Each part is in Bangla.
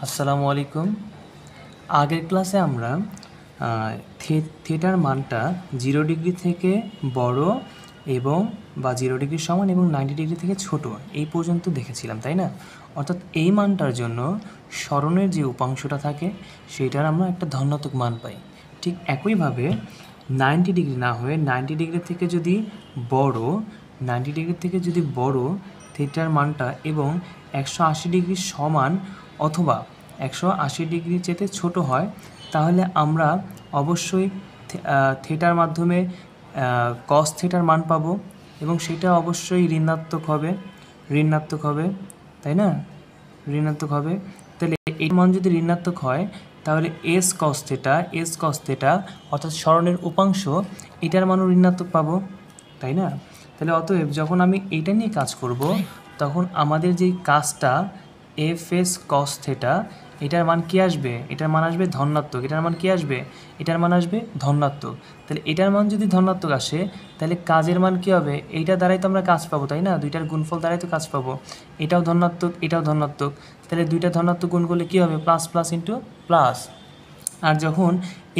আসসালামু আলাইকুম। আগের ক্লাসে আমরা থিটার মানটা 0 ডিগ্রি থেকে বড় এবং বা 0 ডিগ্রি সমান এবং 90 ডিগ্রি থেকে ছোট এই পর্যন্ত দেখেছিলাম, তাই না? অর্থাৎ এই মানটার জন্য স্মরণের যে উপাংশটা থাকে সেইটার আমরা একটা ধনাত্মক মান পাই। ঠিক একইভাবে 90 ডিগ্রি না হয়ে 90 ডিগ্রি থেকে যদি বড় 90 ডিগ্রি থেকে যদি বড় থিটার মানটা এবং 180 ডিগ্রি সমান অথবা 180 ডিগ্রি চেয়ে ছোট হয়, তাহলে আমরা অবশ্যই থিটার মাধ্যমে কস থিটার মান পাবো এবং সেটা অবশ্যই ঋণাত্মক হবে, তাই না? ঋণাত্মক হবে। তাহলে এই মান যদি ঋণাত্মক হয় তাহলে এস কস থিটা অর্থাৎ স্মরণের উপাংশ এটার মানও ঋণাত্মক পাবো, তাই না? তাহলে অতএব যখন আমি এইটা নিয়ে কাজ করব তখন আমাদের যেই কাজটা এফ এস কস থিটা এটার মান কী আসবে? এটার মান আসবে ধনাত্মক। এটার মান কী আসবে? এটার মান আসবে ধনাত্মক। তাহলে এটার মান যদি ধনাত্মক আসে তাহলে কাজের মান কী হবে? এইটা দ্বারাই তো আমরা কাজ পাবো, তাই না? দুইটার গুণফল দ্বারাই তো কাজ পাবো। এটাও ধনাত্মক, এটাও ধনাত্মক। তাহলে দুইটা ধনাত্মক গুণ করলে কী হবে? Plus plus into plus. আর যখন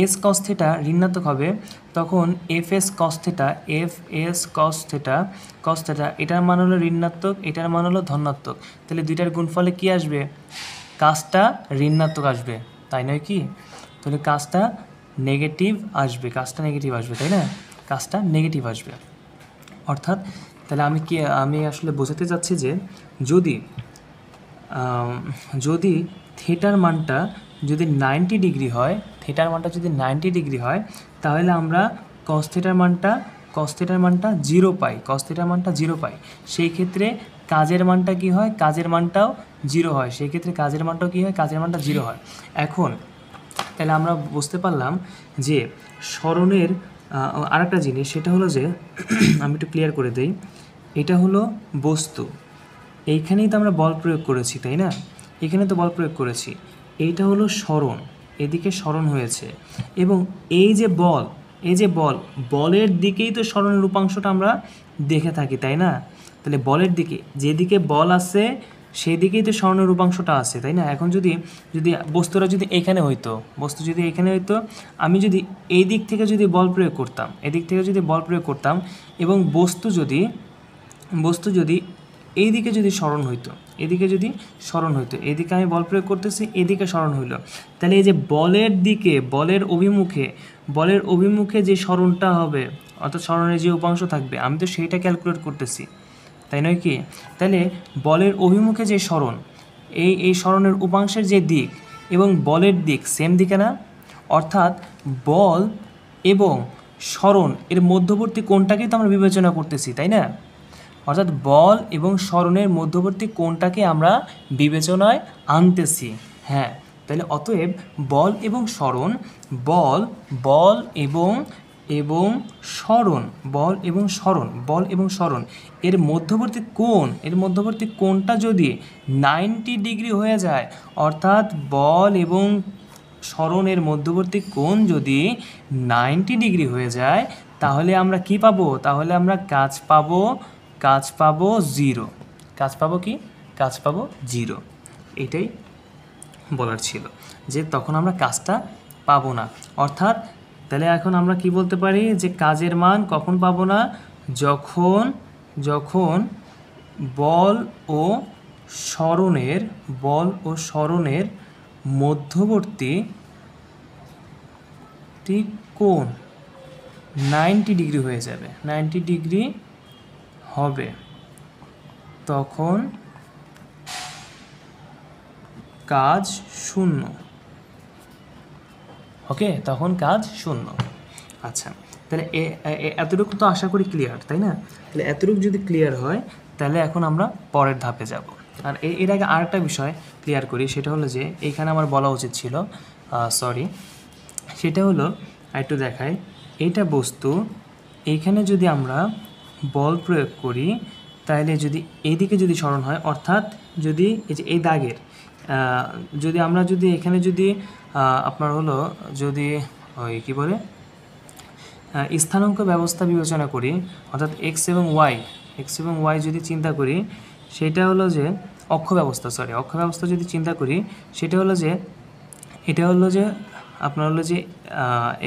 এস কস থিটা ঋণাত্মক হবে তখন এফ এস কস থিটা এটার মান হলো ঋণাত্মক, এটার মান হলো ধনাত্মক। তাহলে দুইটার গুণফলে কী আসবে? কাজটা ঋণাত্মক আসবে, তাই নয় কি? তাহলে কাজটা নেগেটিভ আসবে, তাই না? কাজটা নেগেটিভ আসবে। অর্থাৎ তাহলে আমি আসলে বোঝাতে চাচ্ছি যে যদি থিটার মানটা যদি 90 ডিগ্রি হয়, তাহলে আমরা কস থিটার মানটা 0 পাই। সেই ক্ষেত্রে কাজের মানটা কি হয়? কাজের মানটাও 0 হয়। সেই ক্ষেত্রে কাজের মানটাও কি হয়? কাজের মানটা 0 হয়। এখন তাহলে আমরা বুঝতে পারলাম যে স্মরণের আরেকটা জিনিস, সেটা হলো যে আমি একটু ক্লিয়ার করে দেই। এটা হলো বস্তু, এইখানেই তো আমরা বল প্রয়োগ করেছি, তাই না? এখানে তো বল প্রয়োগ করেছি। এইটা হলো স্মরণ, এদিকে স্মরণ হয়েছে এবং এই যে বলের দিকেই তো স্মরণের রূপাংশটা আমরা দেখে থাকি, তাই না? তাহলে বলের দিকে যেদিকে বল আছে সেই দিকেই তো স্মরণের রূপাংশটা আছে, তাই না? এখন যদি বস্তু যদি এখানে হইতো, আমি যদি এই দিক থেকে যদি বল প্রয়োগ করতাম এবং বস্তু যদি এইদিকে যদি স্মরণ হইতো, এদিকে আমি বল প্রয়োগ করতেছি, এদিকে স্মরণ হইল, তাহলে এই যে বলের অভিমুখে যে স্মরণটা হবে অর্থাৎ স্মরণের যে উপাংশ থাকবে আমি তো সেইটা ক্যালকুলেট করতেছি, তাই নয় কি? তাহলে বলের অভিমুখে যে স্মরণ, এই স্মরণের উপাংশের যে দিক এবং বলের দিক সেম দিকে না? অর্থাৎ বল এবং স্মরণ এর মধ্যবর্তী কোণটাকেই তো আমরা বিবেচনা করতেছি, তাই না? অর্থাৎ বল এবং স্মরণের মধ্যবর্তী কোণটাকে আমরা বিবেচনায় আনতেছি। হ্যাঁ, তাহলে অতএব বল এবং স্মরণ এর মধ্যবর্তী কোণটা যদি 90 ডিগ্রি হয়ে যায়, অর্থাৎ বল এবং স্মরণের মধ্যবর্তী কোণ যদি 90 ডিগ্রি হয়ে যায়, তাহলে আমরা কি পাবো? তাহলে আমরা কাজ পাবো 0। কাজ পাবো 0। এটাই বলার ছিল যে তখন আমরা কাজটা পাবো না। অর্থাৎ তাহলে এখন আমরা কি বলতে পারি যে কাজের মান কখন পাবো না? যখন বল ও স্মরণের মধ্যবর্তী কোণ 90 ডিগ্রি হয়ে যাবে, 90 ডিগ্রি হবে, তখন কাজ 0। ওকে, তখন কাজ 0। আচ্ছা, তাহলে এতটুকু তো আশা করি ক্লিয়ার, তাই না? তাহলে এতটুকু যদি ক্লিয়ার হয় তাহলে এখন আমরা পরের ধাপে যাব। আর এর আগে আরেকটা বিষয় ক্লিয়ার করি, সেটা হলো যে এইখানে আমার বলা উচিত ছিল, সেটা হলো একটু দেখাই। এইটা বস্তু, এইখানে যদি আমরা বল প্রয়োগ করি তাহলে যদি এইদিকে যদি স্মরণ হয়, অর্থাৎ যদি এই দাগের যদি এখানে যদি আপনার হলো যদি ওই কী বলে স্থানাঙ্ক ব্যবস্থা বিবেচনা করি, অর্থাৎ এক্স এবং ওয়াই যদি চিন্তা করি, সেটা হলো যে অক্ষ ব্যবস্থা যদি চিন্তা করি, সেটা হলো যে এটা হলো যে আপনার হলো যে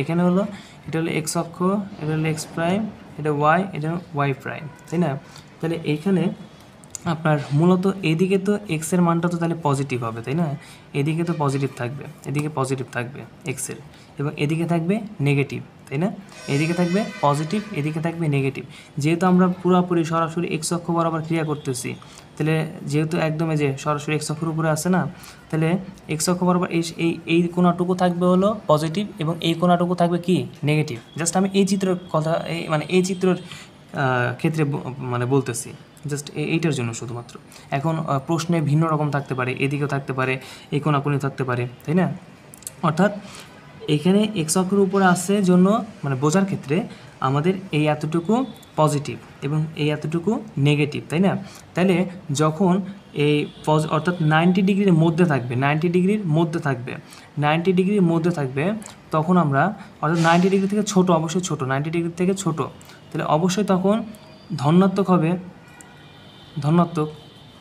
এখানে হলো এটা হলো এক্স অক্ষ, এটা হলো এক্স প্রাইম, এটা ওয়াই, এটা ওয়াই প্রাইম, তাই না? তাহলে এইখানে আপনার মূলত এদিকে তো এক্সের মানটা তো তাহলে পজিটিভ হবে, তাই না? এদিকে তো পজিটিভ থাকবে, এদিকে পজিটিভ থাকবে এক্সের, এবং এদিকে থাকবে নেগেটিভ, তাই না? এদিকে থাকবে পজিটিভ, এদিকে থাকবে নেগেটিভ। যেহেতু আমরা পুরোপুরি সরাসরি এক্স অক্ষ বরাবর ক্রিয়া করতেছি, তাহলে যেহেতু একদম যে সরাসরি এক্স অক্ষের উপরে আসে না, তাহলে এক্স অক্ষ বরাবর এই কোণাটুকু থাকবে হলো পজিটিভ এবং এই কোণাটুকু থাকবে কি নেগেটিভ। জাস্ট আমি এই চিত্রের কথা এই চিত্রের ক্ষেত্রে মানে বলতেছি, জাস্ট এইটার জন্য শুধুমাত্র। এখন প্রশ্নে ভিন্ন রকম থাকতে পারে, এদিকেও থাকতে পারে, এই কোণাকুণি থাকতে পারে, তাই না? অর্থাৎ এখানে এক্স অক্ষের উপরে আসছে জন্য মানে বোঝার ক্ষেত্রে আমাদের এই এতটুকু পজিটিভ এবং এই এতটুকু নেগেটিভ, তাই না? তাহলে যখন এই অর্থাৎ 90 ডিগ্রির মধ্যে থাকবে, 90 ডিগ্রির মধ্যে থাকবে, তখন আমরা অর্থাৎ 90 ডিগ্রি থেকে ছোট, অবশ্যই ছোট, 90 ডিগ্রি থেকে ছোট, তাহলে অবশ্যই তখন ধনাত্মক হবে,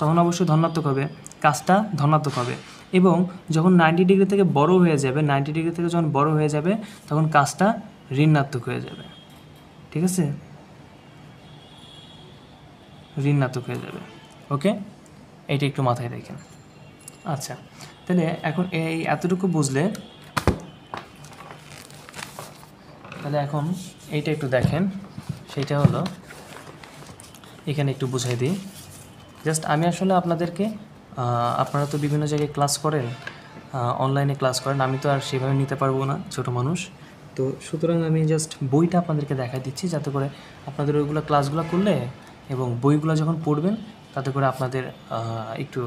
তখন অবশ্যই ধনাত্মক হবে, কাজটা ধনাত্মক হবে। এবং যখন 90 ডিগ্রি থেকে বড় হয়ে যাবে, 90 ডিগ্রি থেকে যখন বড় হয়ে যাবে, তখন কাজটা ঋণাত্মক হয়ে যাবে, ঠিক আছে? ঋণাত্মক হয়ে যাবে। ওকে, এইটা একটু মাথায় রাখেন। আচ্ছা, তাহলে এখন এই এতটুকু বুঝলে, তাহলে এখন এইটা একটু দেখেন, সেইটা হলো এখানে একটু বুঝাই দিই। জাস্ট আমি আসলে আপনাদেরকে, আপনারা তো বিভিন্ন জায়গায় ক্লাস করেন, অনলাইনে ক্লাস করেন, আমি তো আর সেভাবে নিতে পারবো না, ছোটো মানুষ তো, সুতরাং আমি জাস্ট বইটা আপনাদেরকে দেখাই দিচ্ছি, যাতে করে আপনাদের ওইগুলো ক্লাসগুলো করলে এবং বইগুলো যখন পড়বেন, তাতে করে আপনাদের একটু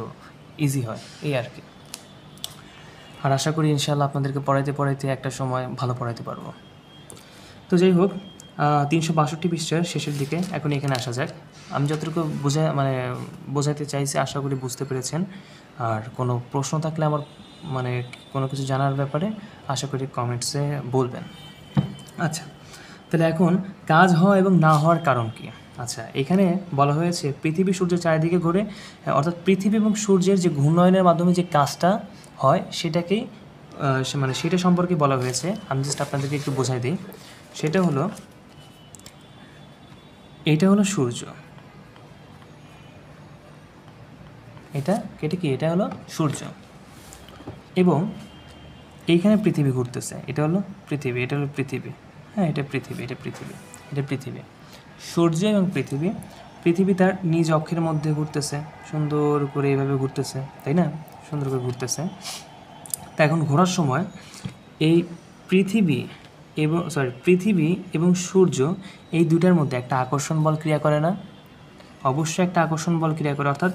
ইজি হয়, এই আর কি। আর আশা করি ইনশাআল্লাহ আপনাদেরকে পড়াইতে একটা সময় ভালো পড়াইতে পারবো। তো যাই হোক, 362 পৃষ্ঠার শেষের দিকে এখন এখানে আসা যাক। আমি যতটুকু বোঝাতে চাইছি আশা করি বুঝতে পেরেছেন। আর কোনো প্রশ্ন থাকলে আমার কোনো কিছু জানার ব্যাপারে আশা করি কমেন্টসে বলবেন। আচ্ছা, তাহলে এখন কাজ হওয়া এবং না হওয়ার কারণ কী? আচ্ছা, এখানে বলা হয়েছে পৃথিবী সূর্যের চারিদিকে ঘোরে, অর্থাৎ পৃথিবী এবং সূর্যের যে ঘূর্ণয়নের মাধ্যমে যে কাজটা হয় সেটাকেই সেটা সম্পর্কে বলা হয়েছে। আমি জাস্ট আপনাদেরকে একটু বোঝাই দিই। সেটা হলো, এটা হলো সূর্য, এটা হলো সূর্য, এবং এইখানে পৃথিবী ঘুরতেছে, এটা হলো পৃথিবী, হ্যাঁ, এটা পৃথিবী। সূর্য এবং পৃথিবী তার নিজ অক্ষের মধ্যে ঘুরতেছে, সুন্দর করে এইভাবে ঘুরতেছে, তাই না? সুন্দর করে ঘুরতেছে। তা এখন ঘোরার সময় এই পৃথিবী এবং সূর্য এই দুটার মধ্যে একটা আকর্ষণ বল ক্রিয়া করে না? অবশ্যই একটা আকর্ষণ বল ক্রিয়া করে, অর্থাৎ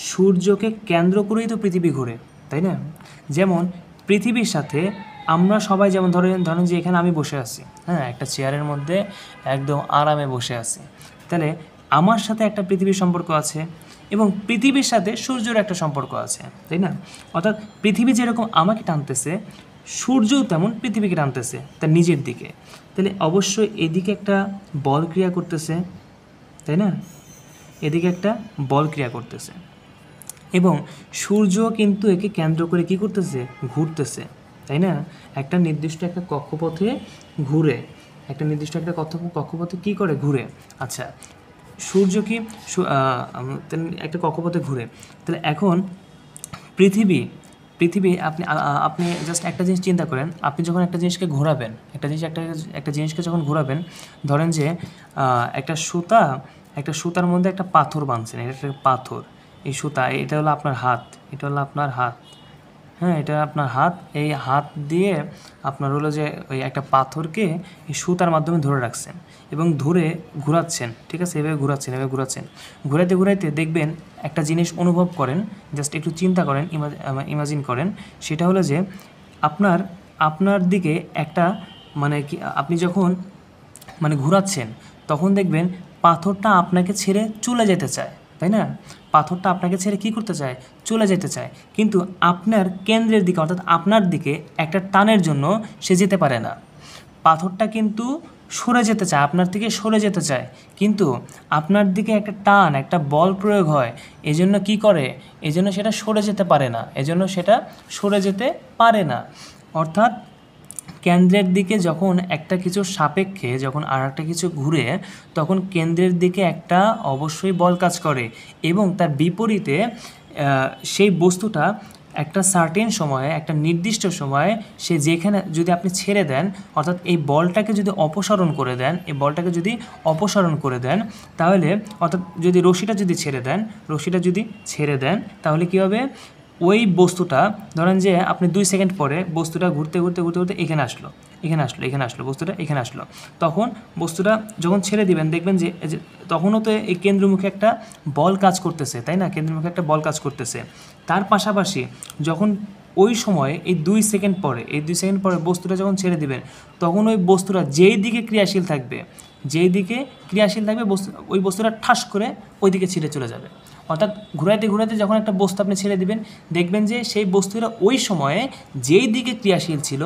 সূর্যকে কেন্দ্র করেই তো পৃথিবী ঘোরে, তাই না? যেমন পৃথিবীর সাথে আমরা সবাই, যেমন ধরেন যে এখানে আমি বসে আছি, হ্যাঁ, একটা চেয়ারের মধ্যে একদম আরামে বসে আছি, তাহলে আমার সাথে একটা পৃথিবীর সম্পর্ক আছে এবং পৃথিবীর সাথে সূর্যের একটা সম্পর্ক আছে, তাই না? অর্থাৎ পৃথিবী যেরকম আমাকে টানতেছে, সূর্যও তেমন পৃথিবীকে টানতেছে তার নিজের দিকে। তাহলে অবশ্যই এদিকে একটা বল ক্রিয়া করতেছে, তাই না? এদিকে একটা বল ক্রিয়া করতেছে এবং সূর্য কিন্তু একে কেন্দ্র করে কি করতেছে? ঘুরতেছে, তাই না? একটা নির্দিষ্ট একটা কক্ষপথে ঘুরে, কী করে? ঘুরে। আচ্ছা, সূর্য কি একটা কক্ষপথে ঘুরে, তাহলে এখন পৃথিবী আপনি জাস্ট একটা জিনিস চিন্তা করেন, আপনি যখন একটা জিনিসকে ঘোরাবেন, একটা জিনিসকে যখন ঘোরাবেন, ধরেন যে একটা সুতার মধ্যে একটা পাথর বাঁধছেন, এটা একটা পাথর, এই সুতা, এটা হলো আপনার হাত, হ্যাঁ, এটা আপনার হাত, এই হাত দিয়ে আপনার হলো যে ওই একটা পাথরকে এই সুতার মাধ্যমে ধরে রাখছেন এবং ধরে ঘোরাচ্ছেন, ঠিক আছে? এভাবে ঘোরাচ্ছেন, ঘুরাইতে দেখবেন একটা জিনিস অনুভব করেন, জাস্ট একটু চিন্তা করেন, ইমাজিন করেন, সেটা হলো যে আপনার দিকে একটা আপনি যখন ঘোরাচ্ছেন, তখন দেখবেন পাথরটা আপনাকে ছেড়ে চলে যেতে চায়, তাই না? পাথরটা আপনাকে ছেড়ে কী করতে চায়? চলে যেতে চায়, কিন্তু আপনার কেন্দ্রের দিকে, অর্থাৎ আপনার দিকে একটা টানের জন্য সে যেতে পারে না। পাথরটা কিন্তু সরে যেতে চায়, আপনার থেকে সরে যেতে চায়, কিন্তু আপনার দিকে একটা টান, একটা বল প্রয়োগ হয়, এজন্য কি করে, এজন্য সেটা সরে যেতে পারে না, এজন্য সেটা সরে যেতে পারে না। অর্থাৎ কেন্দ্রের দিকে যখন একটা কিছুর সাপেক্ষে যখন আর একটা কিছু ঘুরে, তখন কেন্দ্রের দিকে একটা অবশ্যই বল কাজ করে, এবং তার বিপরীতে সেই বস্তুটা একটা সার্টেন সময়ে, একটা নির্দিষ্ট সময়ে সে যেখানে যদি আপনি ছেড়ে দেন, অর্থাৎ এই বলটাকে যদি অপসারণ করে দেন, এই বলটাকে যদি অপসারণ করে দেন, তাহলে অর্থাৎ যদি রশিটা যদি ছেড়ে দেন, তাহলে কী হবে, ওই বস্তুটা ধরেন যে আপনি 2 সেকেন্ড পরে বস্তুটা ঘুরতে ঘুরতে ঘুরতে ঘুরতে এখানে আসলো, বস্তুটা এখানে আসলো, তখন বস্তুটা যখন ছেড়ে দিবেন দেখবেন যে তখনও তো এই কেন্দ্রমুখী একটা বল কাজ করতেছে, তাই না, কেন্দ্রমুখী একটা বল কাজ করতেছে। তার পাশাপাশি যখন ওই সময়ে এই 2 সেকেন্ড পরে বস্তুটা যখন ছেড়ে দিবেন, তখন ওই বস্তুটা যেই দিকে ক্রিয়াশীল থাকবে ওই বস্তুটা ঠাস করে ওই দিকে ছিঁড়ে চলে যাবে। অর্থাৎ ঘুরাইতে ঘুরাইতে যখন একটা বস্তু আপনি ছেড়ে দিবেন, দেখবেন যে সেই বস্তুটা ওই সময়ে যেই দিকে ক্রিয়াশীল ছিল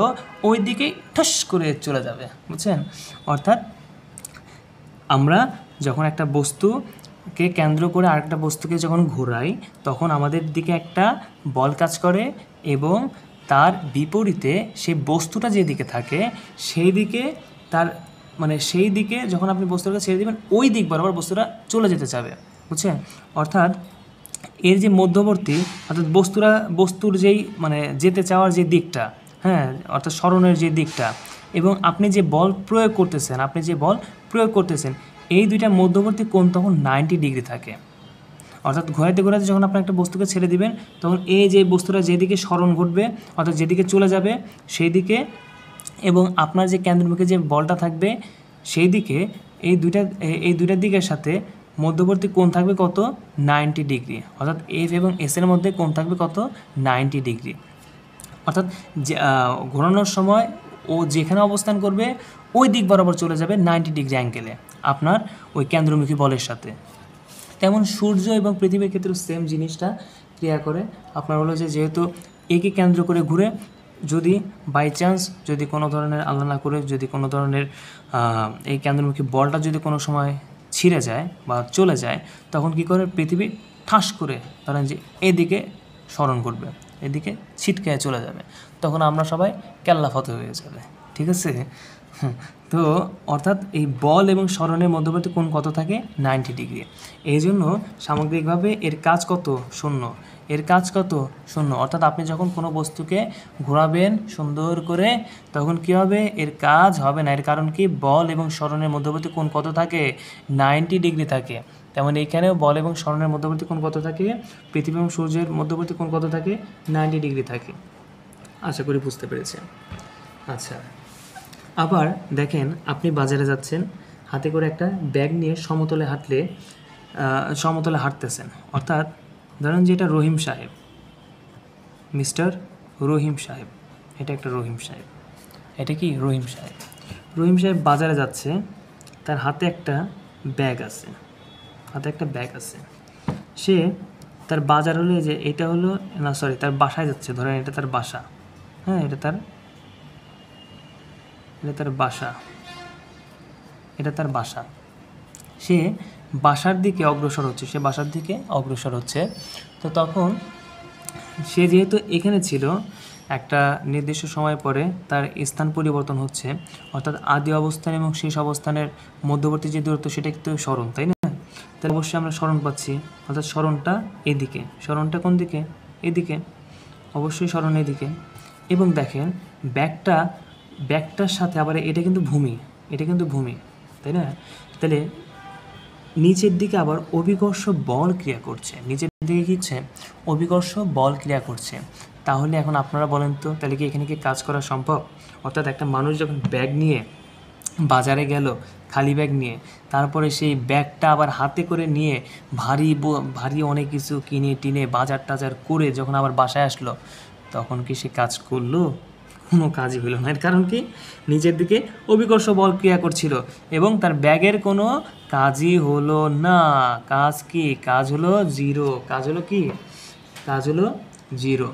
ওই দিকেই ঠাস করে চলে যাবে, বুঝছেন। অর্থাৎ আমরা যখন একটা বস্তুকে কেন্দ্র করে আরেকটা বস্তুকে যখন ঘোরাই, তখন আমাদের দিকে একটা বল কাজ করে, এবং তার বিপরীতে সেই বস্তুটা যেদিকে থাকে সেই দিকে যখন আপনি বস্তুটাকে ছেড়ে দেবেন, ওই দিক বরাবর বস্তুটা চলে যেতে চাবে, বুঝছেন। অর্থাৎ এর যে মধ্যবর্তী, অর্থাৎ বস্তুর যেই যেতে চাওয়ার যে দিকটা, হ্যাঁ, অর্থাৎ সরণের যে দিকটা, এবং আপনি যে বল প্রয়োগ করতেছেন, এই দুইটা মধ্যবর্তী কোণ তখন 90 ডিগ্রি থাকে। অর্থাৎ ঘোরাতে ঘোরাতে যখন আপনি একটা বস্তুকে ছেড়ে দিবেন, তখন এই যে বস্তুটা যেদিকে সরণ ঘটবে, অর্থাৎ যেদিকে চলে যাবে সেই দিকে, এবং আপনার যে কেন্দ্রমুখী যে বলটা থাকবে সেই দিকে, এই দুইটার দিকের সাথে মধ্যবর্তী কোণ থাকবে কত, 90 ডিগ্রি। অর্থাৎ এফ এবং এস এর মধ্যে কোণ থাকবে কত, 90 ডিগ্রি। অর্থাৎ ঘোরানোর সময় ও যেখানে অবস্থান করবে ওই দিক বরাবর চলে যাবে 90 ডিগ্রি অ্যাঙ্গেলে আপনার ওই কেন্দ্রমুখী বলের সাথে। তেমন সূর্য এবং পৃথিবীর ক্ষেত্রে সেম জিনিসটা ক্রিয়া করে। আপনার হলো যে যেহেতু একে কেন্দ্র করে ঘুরে, যদি বাই চান্স যদি কোনো ধরনের আল্লাহ না করে যদি কোনো ধরনের এই কেন্দ্রমুখী বলটা যদি কোনো সময় ছিঁড়ে যায় বা চলে যায়, তখন কি করে পৃথিবী ঠাস করে ধরেন যে এদিকে স্মরণ করবে, এদিকে ছিটকে চলে যাবে, তখন আমরা সবাই কেল্লাফতে হয়ে যাবে, ঠিক আছে। তো অর্থাৎ এই বল এবং স্মরণের মধ্যবর্তী কোণ কত থাকে, 90 ডিগ্রি। এই জন্য সামগ্রিকভাবে এর কাজ কত, শূন্য। অর্থাৎ আপনি যখন কোনো বস্তুকে ঘোরাবেন সুন্দর করে, তখন কি হবে, এর কাজ হবে না। এর কারণ কি, বল এবং স্মরণের মধ্যবর্তী কোণ কত থাকে, 90 ডিগ্রি থাকে। তেমন এইখানেও বল এবং স্মরণের মধ্যবর্তী কোণ কত থাকে, পৃথিবী এবং সূর্যের মধ্যবর্তী কোণ কত থাকে, 90 ডিগ্রি থাকে। আশা করি বুঝতে পেরেছেন। আচ্ছা, আবার দেখেন, আপনি বাজারে যাচ্ছেন, হাতে করে একটা ব্যাগ নিয়ে সমতলে হাঁটতেছেন। অর্থাৎ ধরেন যে এটা রহিম সাহেব, মিস্টার রহিম সাহেব, এটা একটা রহিম সাহেব, এটা কি রহিম সাহেব বাজারে যাচ্ছে, তার হাতে একটা ব্যাগ আছে, সে তার বাজার হলো যে এটা হলো না, সরি, তার বাসায় যাচ্ছে, ধরেন এটা তার বাসা, হ্যাঁ, এটা তার বাসা, সে বাসার দিকে অগ্রসর হচ্ছে। তো তখন সে যেহেতু এখানে ছিল, একটা নির্দিষ্ট সময় পরে তার স্থান পরিবর্তন হচ্ছে, অর্থাৎ আদি অবস্থান এবং শেষ অবস্থানের মধ্যবর্তী যে দূরত্ব সেটা একটু স্মরণ, তাই না। তাহলে অবশ্যই আমরা স্মরণ পাচ্ছি, অর্থাৎ স্মরণটা এদিকে, স্মরণটা কোন দিকে, এদিকে, অবশ্যই স্মরণ এদিকে। এবং দেখেন ব্যাগটার সাথে আবার এটা কিন্তু ভূমি, তাই না। তাহলে নিচের দিকে আবার অভিকর্ষ বল ক্রিয়া করছে, তাহলে এখন আপনারা বলেন তো, তাহলে কি এখানে কি কাজ করা সম্ভব। অর্থাৎ একটা মানুষ যখন ব্যাগ নিয়ে বাজারে গেল, খালি ব্যাগ নিয়ে, তারপরে সেই ব্যাগটা আবার হাতে করে নিয়ে ভারী অনেক কিছু কিনে টিনে বাজার টাজার করে যখন আবার বাসায় আসলো, তখন কি সে কাজ করলো, কোনো কাজই হলো না। এর কারণ কি, নিচের দিকে অভিকর্ষ বল ক্রিয়া করছিল এবং তার ব্যাগের কোনো কাজই হলো না। কাজ হলো জিরো।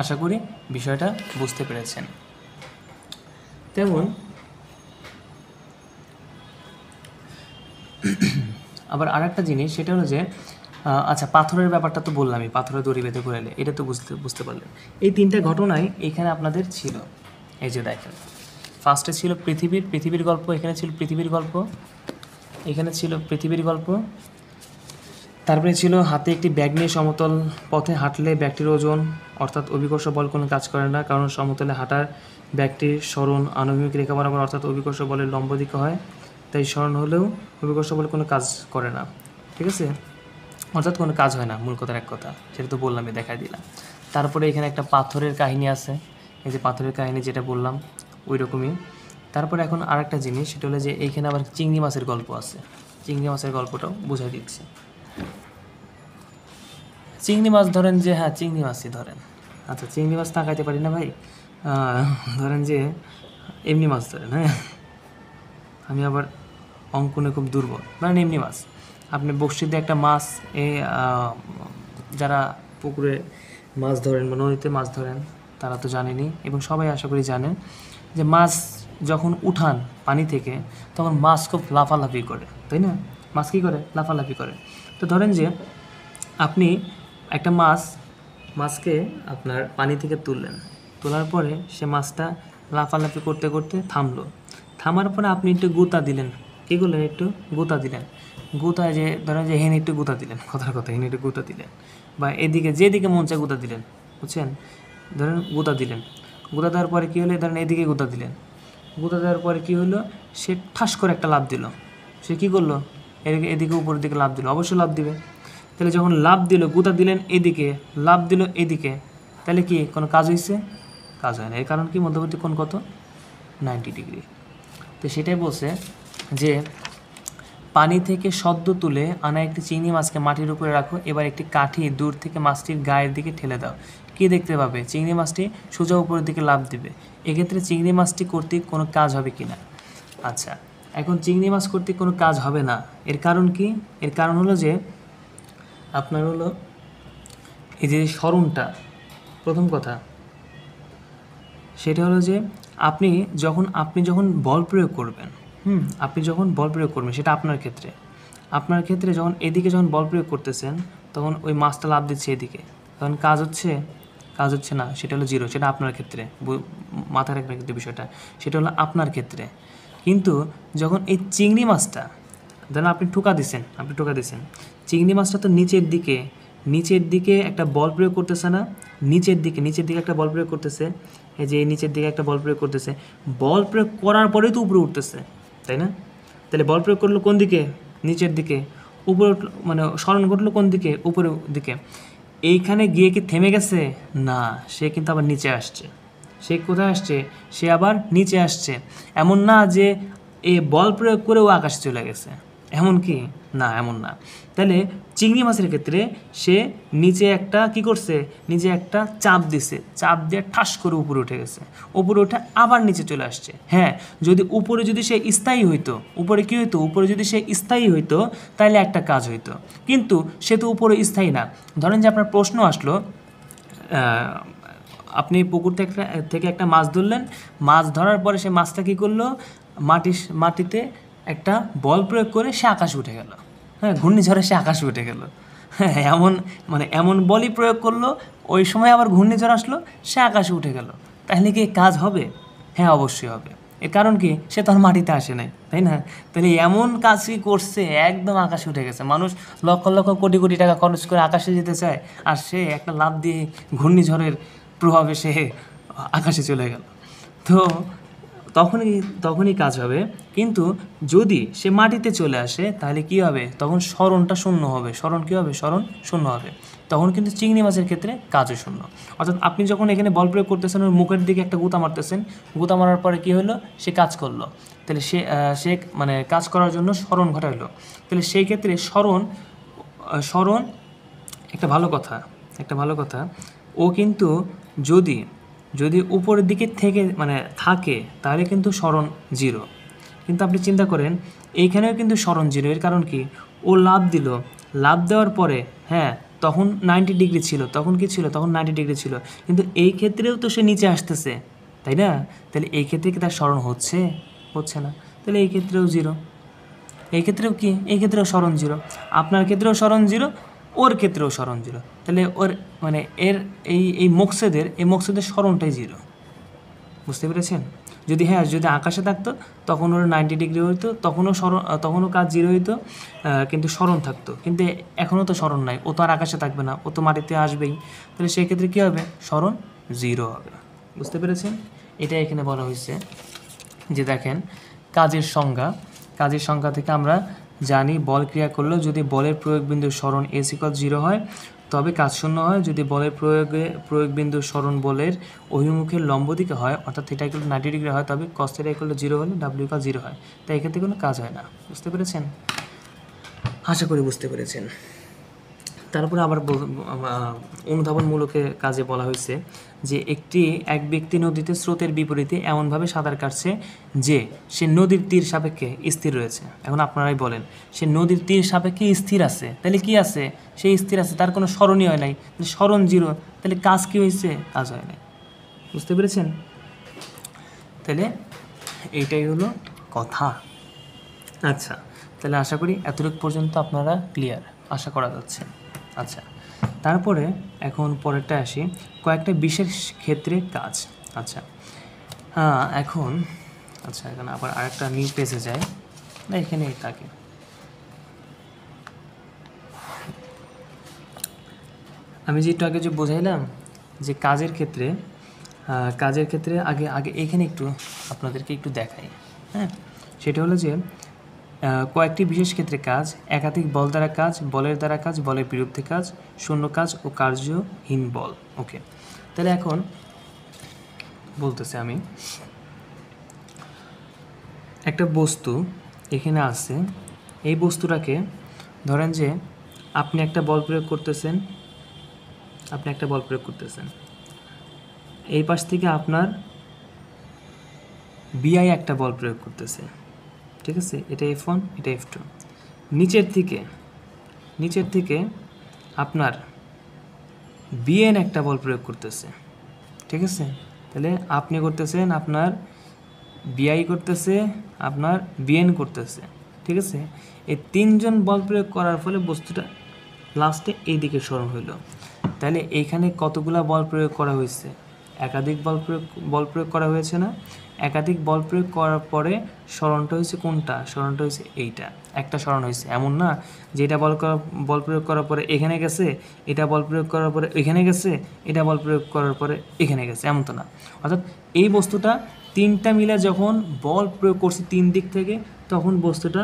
আশা করি বিষয়টা বুঝতে পেরেছেন। তেমন আবার আরেকটা জিনিস সেটা হলো যে আচ্ছা পাথরের ব্যাপারটা তো বললামই, পাথরের দড়ি বেঁধে ঘোরালে, এটা তো বুঝতে পারলেন। এই তিনটা ঘটনাই এইখানে আপনাদের ছিল। এই যে দেখেন, ফার্স্টে ছিল পৃথিবীর গল্প, এখানে ছিল পৃথিবীর গল্প, এখানে ছিল পৃথিবীর গল্প, তারপরে ছিল হাতে একটি ব্যাগ নিয়ে সমতল পথে হাঁটলে ব্যাগটির ওজন অর্থাৎ অভিকর্ষ বল কোনো কাজ করে না, কারণ সমতলে হাঁটার ব্যাগটির সরণ আনুভূমিক রেখা বরাবর অর্থাৎ অভিকর্ষ বলের লম্ব দিকে হয়, তাই সরণ হলেও অভিকর্ষ বল কোনো কাজ করে না। ঠিক আছে, অর্থাৎ কোনো কাজ হয় না, মূল কথার এক কথা, সেটা তো বললামই, দেখাই দিলাম। তারপরে এখানে একটা পাথরের কাহিনী আছে, এই যে পাথরের কাহিনী যেটা বললাম ওই রকমই। তারপরে এখন আরেকটা জিনিস, সেটা হলো যে এইখানে আবার চিংড়ি মাছের গল্প আছে, চিংড়ি মাছের গল্পটাও বোঝাই দিচ্ছি। চিংড়ি মাছ ধরেন যে, হ্যাঁ চিংড়ি মাছই ধরেন, আচ্ছা চিংড়ি মাছ তাকাইতে পারি না ভাই, ধরেন যে এমনি মাছ ধরেন, হ্যাঁ আমি আবার অঙ্কনে খুব দুর্বল, ধরেন এমনি মাছ, আপনি বড়শিতে একটা মাছ, যারা পুকুরে মাছ ধরেন বা নদীতে মাছ ধরেন তারা তো জানেনই, এবং সবাই আশা করি জানেন যে মাছ যখন উঠান পানি থেকে তখন মাছ খুব লাফালাফি করে, তাই না? মাছ কী করে? লাফালাফি করে। তো ধরেন যে আপনি একটা মাছকে আপনার পানি থেকে তুললেন, তোলার পরে সে মাছটা লাফালাফি করতে করতে থামলো, থামার পরে আপনি একটু গুঁতা দিলেন, কী করলেন? একটু গুঁতা দিলেন, গুঁতায় যে ধরেন যে হেন একটু গুঁতা দিলেন, কথার কথা হেন একটু গুঁতা দিলেন, বা এদিকে যেদিকে মন চায় গুঁতা দিলেন, বুঝছেন? ধরেন গুঁতা দিলেন, গুঁতা দেওয়ার পরে কী হলো? ধরেন এদিকে গুঁতা দিলেন, গুঁতা দেওয়ার পরে কী হলো? সে ঠাস করে একটা লাফ দিল, সে কী করলো? এদিকে উপরের দিকে লাফ দিল, অবশ্যই লাফ দিবে। তাহলে যখন লাফ দিল, গুঁতা দিলেন এদিকে, লাফ দিল এদিকে, তাহলে কি কোনো কাজ হয়েছে? কাজ হয় না। এর কারণ কি? মধ্যবর্তী কোণ কত? 90 ডিগ্রি। তো সেটাই বলছে যে পানি থেকে সদ্য তুলে আনা একটি চিংড়ি মাছকে মাটির উপরে রাখো, এবার একটি কাঠি দূর থেকে মাছটির গায়ের দিকে ঠেলে দাও, কী দেখতে পাবে? চিংড়ি মাছটি সোজা উপরের দিকে লাফ দিবে। এক্ষেত্রে চিংড়ি মাছটি কর্তৃক কোনো কাজ হবে কি না? আচ্ছা, এখন চিংড়ি মাছ কর্তৃক কোনো কাজ হবে না, এর কারণ কি? এর কারণ হলো যে আপনার হলো এই যে সরণটা, প্রথম কথা সেটা হলো যে আপনি যখন বল প্রয়োগ করবেন, আপনি যখন বল প্রয়োগ করবেন সেটা আপনার ক্ষেত্রে যখন এদিকে যখন বল প্রয়োগ করতেছেন তখন ওই মাছটা লাফ দিচ্ছে এদিকে, তখন কাজ হচ্ছে না, সেটা হলো জিরো, সেটা আপনার ক্ষেত্রে, মাথায় রাখবেন কিন্তু বিষয়টা, সেটা হলো আপনার ক্ষেত্রে। কিন্তু যখন এই চিংড়ি মাছটা ধরেন আপনি টোকা দিছেন, চিংড়ি মাছটা তো নিচের দিকে একটা বল প্রয়োগ করতেছে না, নিচের দিকে একটা বল প্রয়োগ করতেছে, এই যে নিচের দিকে একটা বল প্রয়োগ করতেছে, বল প্রয়োগ করার পরেই তো উপরে উঠতেছে, তাই না? তাহলে বল প্রয়োগ করলো কোন দিকে? নিচের দিকে। উপরে মানে স্মরণ ঘটলো কোন দিকে? উপরের দিকে। এইখানে গিয়ে কি থেমে গেছে? না, সে কিন্তু আবার নিচে আসছে। সে কোথায় আসছে? সে আবার নিচে আসছে। এমন না যে এ বল প্রয়োগ করেও আকাশে চলে গেছে, এমন কি? না, এমন না। তাহলে চিংড়ি মাছের ক্ষেত্রে সে নিচে একটা কি করছে? নিচে একটা চাপ দিছে, চাপ দিয়ে ঠাস করে উপরে উঠে গেছে, উপরে উঠে আবার নিচে চলে আসছে। হ্যাঁ, উপরে যদি সে স্থায়ী হইতো, উপরে কি হইতো? উপরে যদি সে স্থায়ী হইতো তাহলে একটা কাজ হইতো, কিন্তু সে তো উপরে স্থায়ী না। ধরেন যে আপনার প্রশ্ন আসলো, আপনি পুকুর থেকে একটা মাছ ধরলেন, মাছ ধরার পরে সে মাছটা কী করলো? মাটিতে একটা বল প্রয়োগ করে সে আকাশে উঠে গেল, হ্যাঁ, ঘূর্ণিঝড়ে সে আকাশে উঠে গেল, হ্যাঁ, এমন বলই প্রয়োগ করলো, ওই সময় আবার ঘূর্ণিঝড় আসলো, সে আকাশে উঠে গেল। তাহলে কি কাজ হবে? হ্যাঁ, অবশ্যই হবে। এর কারণ কি? সে তো আর মাটিতে আসে নাই, তাই না? তাহলে এমন কাজই করছে, একদম আকাশে উঠে গেছে। মানুষ লক্ষ লক্ষ কোটি কোটি টাকা খরচ করে আকাশে যেতে চায়, আর সে একটা লাফ দিয়ে ঘূর্ণিঝড়ের প্রভাবে সে আকাশে চলে গেল। তো তখনই কাজ হবে। কিন্তু যদি সে মাটিতে চলে আসে তাহলে কি হবে? তখন স্মরণটা শূন্য হবে। স্মরণ কী হবে? স্মরণ শূন্য হবে। তখন কিন্তু চিংড়ি মাছের ক্ষেত্রে কাজও শূন্য। অর্থাৎ আপনি যখন এখানে বল প্রয়োগ করতেছেন, ওর মুখের দিকে একটা গুঁতা মারতেছেন, গুঁতা মারার পরে কী হলো? সে কাজ করলো। তাহলে সে কাজ করার জন্য স্মরণ ঘটাইলো। তাহলে সেই ক্ষেত্রে স্মরণ একটা ভালো কথা। ও কিন্তু যদি উপরের দিকে থেকে থাকে তাহলে কিন্তু স্মরণ জিরো। কিন্তু আপনি চিন্তা করেন, এইখানেও কিন্তু স্মরণ জিরো। এর কারণ কি? ও লাফ দিল, লাফ দেওয়ার পরে হ্যাঁ তখন 90 ডিগ্রি ছিল, তখন কি ছিল? তখন 90 ডিগ্রি ছিল। কিন্তু এই ক্ষেত্রেও তো সে নিচে আসতেছে, তাই না? তাহলে এই ক্ষেত্রে কি তার স্মরণ হচ্ছে না? তাহলে এই ক্ষেত্রেও জিরো। এই ক্ষেত্রেও কি, এই ক্ষেত্রেও সরণ 0, আপনার ক্ষেত্রেও সরণ 0, ওর ক্ষেত্রেও সরণ 0। তাহলে ওর মানে এর এই মকসেদের সরণটাই 0। বুঝতে পেরেছেন? যদি যদি আকাশে থাকতো তখন ওর 90 ডিগ্রি হইতো, তখনও কাজ 0 হইতো, কিন্তু সরণ থাকতো। কিন্তু এখনও তো সরণ নাই, ও তো আর আকাশে থাকবে না, ও তো মাটিতে আসবেই। তাহলে সেই ক্ষেত্রে কী হবে? সরণ 0 হবে। বুঝতে পেরেছেন? এটা এখানে বলা হয়েছে যে দেখেন কাজের সংজ্ঞা থেকে আমরা জানি বল ক্রিয়া করলেও যদি বলের প্রয়োগবিন্দুর সরণ s=0 হয় তবে কাজ শূন্য হয়। যদি বলের প্রয়োগবিন্দুর সরণ বলের অভিমুখের লম্ব দিকে হয় অর্থাৎ θ=90 ডিগ্রি হয় তবে cos θ=0 হলে w=0 হয়। তাই এক্ষেত্রে কোনো কাজ হয় না। বুঝতে পেরেছেন? আশা করি বুঝতে পেরেছেন। তারপরে আবার অনুধাবনমূলকে কাজে বলা হয়েছে যে এক ব্যক্তি নদীতে স্রোতের বিপরীতে এমনভাবে সাঁতার কাটছে যে সে নদীর তীর সাপেক্ষে স্থির রয়েছে। এখন আপনারাই বলেন, সে নদীর তীর সাপেক্ষে স্থির আছে, তাহলে কি আছে? সে স্থির আছে, তার কোনো সরণই হয় নাই, সরণ 0, তাহলে কাজ কি হয়েছে? কাজ হয় নাই। বুঝতে পেরেছেন? তাহলে এইটাই হলো কথা। আচ্ছা, তাহলে আশা করি এতটুকু পর্যন্ত আপনারা ক্লিয়ার, আশা করা যাচ্ছে। আচ্ছা, তারপরে এখন পরেরটা আসি, কয়েকটা বিশেষ ক্ষেত্রে কাজ। আচ্ছা এখন আবার আরেকটা নিউ পেজে যায় না, এখানেই থাকে। আমি যে একটু আগে যে বোঝাইলাম যে কাজের ক্ষেত্রে আগে এখানে একটু আপনাদেরকে একটু দেখাই। হ্যাঁ, সেটা হলো যে কয়েকটি বিশেষ ক্ষেত্রে কাজ, একাধিক বল দ্বারা কাজ, বলের দ্বারা কাজ, বলের বিরুদ্ধে কাজ, শূন্য কাজ ও কার্যহীন বল। ওকে, তাহলে এখন বলতেছে আমি একটা বস্তু এখানে আছে, এই বস্তুটাকে ধরেন যে আপনি একটা বল প্রয়োগ করতেছেন, এই পাশ থেকে আপনার বিআই একটা বল প্রয়োগ করতেছে, ঠিক আছে? এটা F1, এটা F2। নিচের থেকে আপনার বিএন একটা বল প্রয়োগ করতেছে, ঠিক আছে? তাহলে আপনি করতেছেন, আপনার বিআই করতেছে, আপনার বিএন করতেছে, ঠিক আছে? এই তিনজন বল প্রয়োগ করার ফলে বস্তুটা লাস্টে এই দিকে সরণ হইল। তাহলে এইখানে কতগুলা বল প্রয়োগ করা হয়েছে? একাধিক বল প্রয়োগ করা হয়েছে না? একাধিক বল প্রয়োগ করার পরে সরণটা হয়েছে কোনটা? সরণটা হয়েছে এইটা, একটা সরণ হয়েছে। এমন না যে এটা বল প্রয়োগ করার পরে এখানে গেছে, এটা বল প্রয়োগ করার পরে এখানে গেছে, এটা বল প্রয়োগ করার পরে এখানে গেছে, এমন তো না। অর্থাৎ এই বস্তুটা তিনটা মিলে যখন বল প্রয়োগ করছে তিন দিক থেকে, তখন বস্তুটা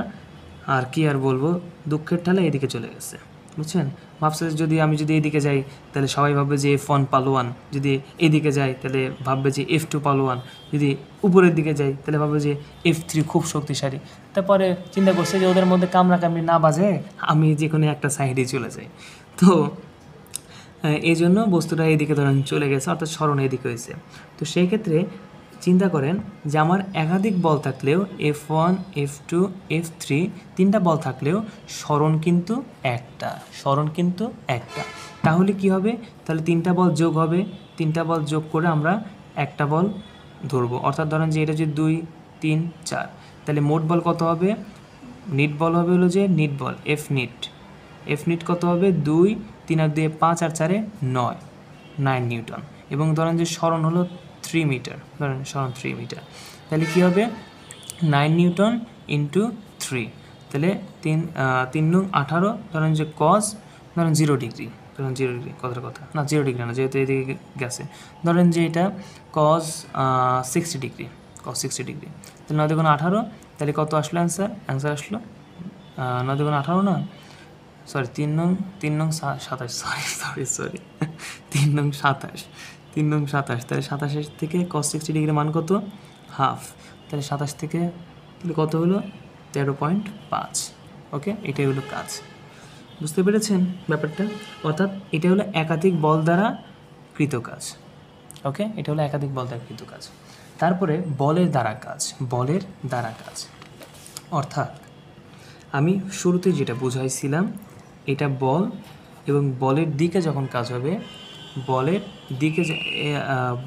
আর কি আর বলবো, দুঃখের ঠেলে এদিকে চলে গেছে। বুঝছেন? ভাবছে যদি আমি এইদিকে যাই তাহলে সবাই ভাববে যে F1 পালোয়ান, যদি এদিকে যাই তাহলে ভাববে যে F2 পালোয়ান, যদি উপরের দিকে যাই তাহলে ভাববে যে F3 খুব শক্তিশালী। তারপরে চিন্তা করছে যে ওদের মধ্যে কামড়াকামড়ি না বাজে, আমি যে কোনো একটা সাইডে চলে যাই। তো এই জন্য বস্তুটা এইদিকে ধরেন চলে গেছে, অর্থাৎ সরণ এদিকে হয়েছে। তো সেই ক্ষেত্রে চিন্তা করেন যে আমার একাধিক বল থাকলেও F1, F2, F3 তিনটা বল থাকলেও সরণ কিন্তু একটা। তাহলে কি হবে? তাহলে তিনটা বল যোগ হবে, তিনটা বল যোগ করে আমরা একটা বল ধরবো। অর্থাৎ ধরেন যে এটা যে 2, 3, 4, তাহলে মোট বল কত হবে? নিট বল হবে হলো যে নিট বল F নিট কত হবে? 2, 3 আর 2 5 আর 4 9 নিউটন। এবং ধরেন যে সরণ হলো 3 মিটার, ধরেন সরণ 3 মিটার, তাহলে কী হবে? 9 নিউটন ইন্টু 3, তাহলে 3 নং 18, ধরেন যে কস, ধরেন 0 ডিগ্রি, কথার কথা না, 0 ডিগ্রি না, যেহেতু এদিকে গেছে, ধরেন যে এটা কস 60 ডিগ্রি, তাহলে 9 দুগুণ 18, তাহলে কত আসলো অ্যান্সার আসলো 9 দুগুণ 18 না, সরি 3 নং 27, সরি 3 নং 27, তাহলে 27 থেকে cos 60 ডিগ্রি মান কত? হাফ, তাহলে 27 থেকে তাহলে কত হলো? 13.5। ওকে, এটাই হলো কাজ। বুঝতে পেরেছেন ব্যাপারটা? অর্থাৎ এটা হলো একাধিক বল দ্বারা কৃত কাজ। ওকে, এটা হলো একাধিক বল দ্বারা কৃত কাজ। তারপরে বলের দ্বারা কাজ, অর্থাৎ আমি শুরুতে যেটা বুঝাইছিলাম, এটা বল এবং বলের দিকে যখন কাজ হবে, বলের দিকে